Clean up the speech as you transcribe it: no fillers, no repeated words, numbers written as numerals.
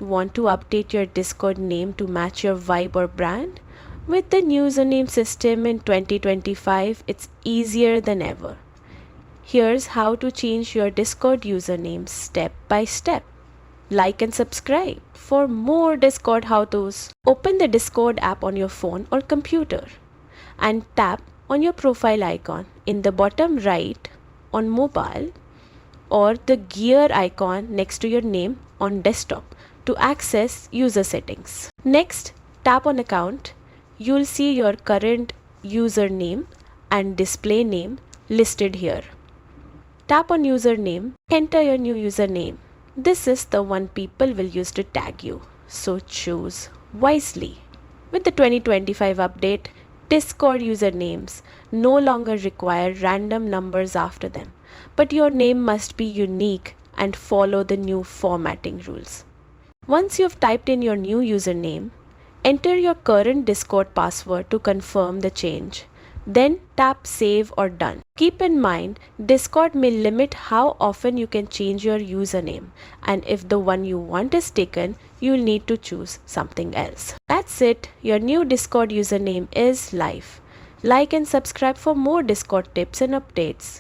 Want to update your Discord name to match your vibe or brand? With the new username system in 2025, it's easier than ever. Here's how to change your Discord username step by step. Like and subscribe for more Discord how-tos. Open the Discord app on your phone or computer and tap on your profile icon in the bottom right on mobile or the gear icon next to your name on desktop to access user settings. Next, tap on account. You'll see your current username and display name listed here. Tap on username, enter your new username. This is the one people will use to tag you, so choose wisely. With the 2025 update, Discord usernames no longer require random numbers after them, but your name must be unique and follow the new formatting rules. Once you've typed in your new username, enter your current Discord password to confirm the change. Then tap save or done. Keep in mind, Discord may limit how often you can change your username, and if the one you want is taken, you'll need to choose something else. That's it, your new Discord username is live. Like and subscribe for more Discord tips and updates.